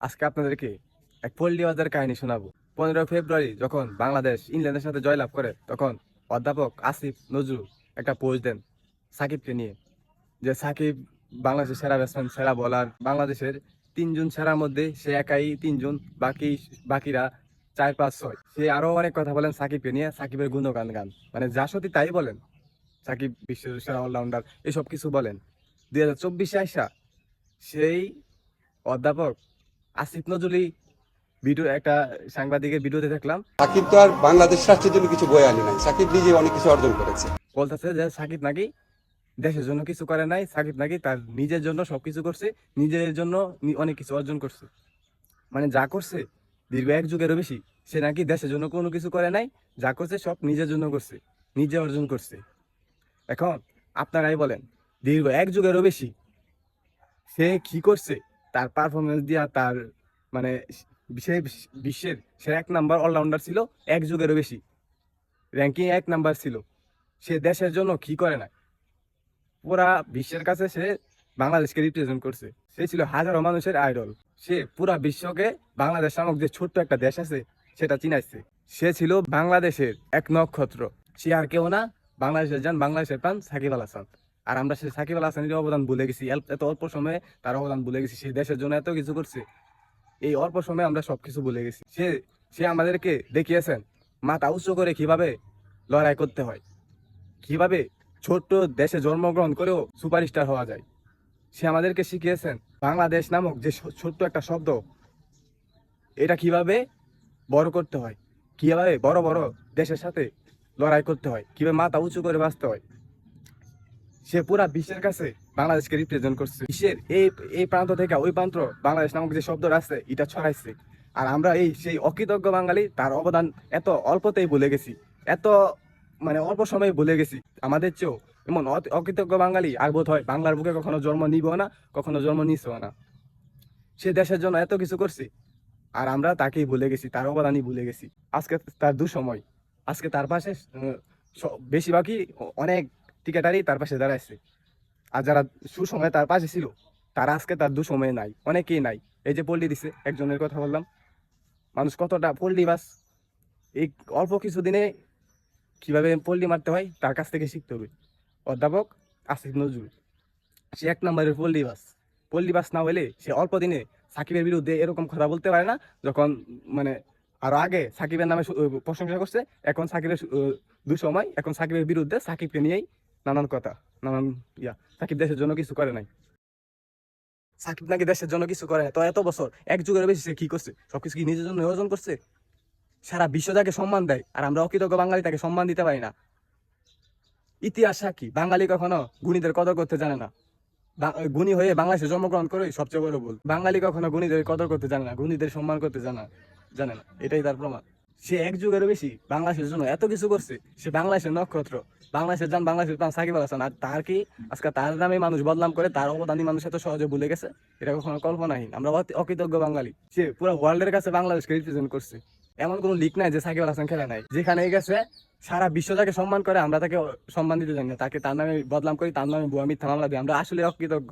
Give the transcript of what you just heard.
আজকে আপনাদেরকে এক পল্লীবাজার কাহিনী শোনাবো। 15 ফেব্রুয়ারি যখন বাংলাদেশ ইংল্যান্ডের সাথে জয়লাভ করে, তখন অধ্যাপক আসিফ নজরুল একটা পোস্ট দেন সাকিবকে নিয়ে, যে সাকিব বাংলাদেশের সেরা ব্যাটসম্যান, সেরা বোলার, বাংলাদেশের 3 জন সেরার মধ্যে সে একাই 3 জন, বাকিরা 4, 5, 6। সে আরো অনেক কথা বলেন সাকিবকে নিয়ে, সাকিবের গুণগান মানে যা সত্যি তাই বলেন। সাকিব বিশ্বের সেরা অলরাউন্ডার, এসব কিছু বলেন। 2024 আইসা সেই অধ্যাপক আসিফ নজরুলই একটা সাংবাদিকের ভিডিওতে দেখলাম, সাকিব তো আর বাংলাদেশ রাষ্ট্রের জন্য কিছু বয়ে আনি নাই। সাকিব নিজে অনেক কিছু অর্জন করেছে। বলতেছে যে সাকিব নাকি দেশের জন্য কিছু করে নাই, সাকিব নাকি তার নিজের জন্য সবকিছু করছে, নিজের জন্য অনেক কিছু অর্জন করছে। মানে যা করছে দীর্ঘ 1 যুগেরও বেশি, সে নাকি দেশের জন্য কোনো কিছু করে নাই, যা করছে সব নিজের জন্য করছে, নিজে অর্জন করছে। এখন আপনারাই বলেন, দীর্ঘ 1 যুগেরও বেশি সে কি করছে? তার পারফরমেন্স দিয়া তার মানে সে বিশ্বের সে 1 নাম্বার অলরাউন্ডার ছিল, 1 যুগেরও বেশি র্যাঙ্কিং 1 নাম্বার ছিল। সে দেশের জন্য কি করে না, পুরা বিশ্বের কাছে সে বাংলাদেশকে রিপ্রেজেন্ট করছে। সে ছিল হাজারো মানুষের আইডল। সে পুরা বিশ্বকে বাংলাদেশ নামক যে ছোট্ট একটা দেশ আছে সেটা চিনাইছে। সে ছিল বাংলাদেশের এক নক্ষত্র। সে আর কেউ না, বাংলাদেশের যান, বাংলাদেশের প্রাণ সাকিব আল হাসান। আর আমরা সে সাকিব আল হাসানের অবদান ভুলে গেছি, এত অল্প সময়ে তার অবদান ভুলে গেছি। সে দেশের জন্য এত কিছু করছে, এই অল্প সময়ে আমরা সবকিছু ভুলে গেছি। সে সে আমাদেরকে দেখিয়েছেন মাথা উঁচু করে কিভাবে লড়াই করতে হয়, কিভাবে ছোট্ট দেশে জন্মগ্রহণ করেও সুপারস্টার হওয়া যায়। সে আমাদেরকে শিখিয়েছেন বাংলাদেশ নামক যে ছোট্ট একটা শব্দ, এটা কিভাবে বড় করতে হয়, কিভাবে বড় বড় দেশের সাথে লড়াই করতে হয়, কিভাবে মাথা উঁচু করে বাঁচতে হয়। সে পুরা বিশ্বের কাছে বাংলাদেশকে রিপ্রেজেন্ট করছে। বিশ্বের এই এই প্রান্ত থেকে ওই প্রান্ত বাংলাদেশ নামক যে শব্দ আছে এটা ছড়াইছে। আর আমরা সেই অকৃতজ্ঞ বাঙালি তার অবদান এত অল্পতেই ভুলে গেছি, এত অল্প সময়ে ভুলে গেছি। আমাদের চেয়েও এমন অকৃতজ্ঞ বাঙালি আর বোধ হয় বাংলার বুকে কখনো জন্ম নিব না, কখনো জন্ম নিছেও না। সে দেশের জন্য এত কিছু করছে, আর আমরা তাকেই ভুলে গেছি, তার অবদানই ভুলে গেছি। আজকে তার দুঃসময়, আজকে তার পাশে বেশিরভাগই অনেক ক্রিকেটারই তার পাশে দাঁড়াইছে। আর যারা সুসময়ে তার পাশে ছিল, তারা আজকে তার দুঃসময়ে নাই, অনেকেই নাই। এই যে পল্লী দিছে, একজনের কথা বললাম, মানুষ কতটা পল্লী বাস, এই অল্প কিছু দিনে কিভাবে পল্লী মারতে হয় তার কাছ থেকে শিখতে হবে। অধ্যাপক আসিফ নজরুল, সে 1 নম্বরের পল্লী বাস না হলে সে অল্প দিনে সাকিবের বিরুদ্ধে এরকম কথা বলতে পারে না। যখন মানে আরো আগে সাকিবের নামে প্রশংসা করছে, এখন সাকিবের দুঃসময়, এখন সাকিবের বিরুদ্ধে, সাকিবকে নিয়েই নানান কথা, নানান সাকিব দেশের জন্য কিছু করে নাই, সাকিব নাকি দেশের জন্য কিছু করে নাই। তো এত বছর 1 যুগের বেশি সে কি করছে? সবকিছু কি নিজের জন্য অর্জন করছে? সারা বিশ্ব তাকে সম্মান দেয়, আর আমরা অকৃতজ্ঞ বাঙালি তাকে সম্মান দিতে পারি না। ইতিহাস সাক্ষী, বাঙালি কখনো গুণীদের কদর করতে জানে না। গুণী হয়ে বাংলাদেশে জন্মগ্রহণ করে সবচেয়ে বড় ভুল। বাঙালি কখনো গুণীদের কদর করতে জানে না, গুণীদের সম্মান করতে জানে না, এটাই তার প্রমাণ। সে 1 যুগেরও বেশি বাংলাদেশের জন্য এত কিছু করছে। সে বাংলাদেশের নক্ষত্র, বাংলাদেশের যান, বাংলাদেশের প্রাণ সাকিব আল হাসান। আর তার কি আজকে তার নামে মানুষ বদনাম করে, তার অবদানী মানুষ এত সহজে ভুলে গেছে? এটা কখনো কল্পনাহীন। আমরা অকৃতজ্ঞ বাঙালি। সে পুরো ওয়ার্ল্ডের কাছে বাংলাদেশকে রিপ্রেজেন্ট করছে। এমন কোনো লিগ নাই যে সাকিব আল হাসান খেলে নাই। যেখানে গেছে সারা বিশ্ব তাকে সম্মান করে, আমরা তাকে সম্মান দিতে জানি না, তাকে তার নামে বদনাম করি, তার নামে ভুয়া মিথ্যা মামলা দিই। আমরা আসলে অকৃতজ্ঞ।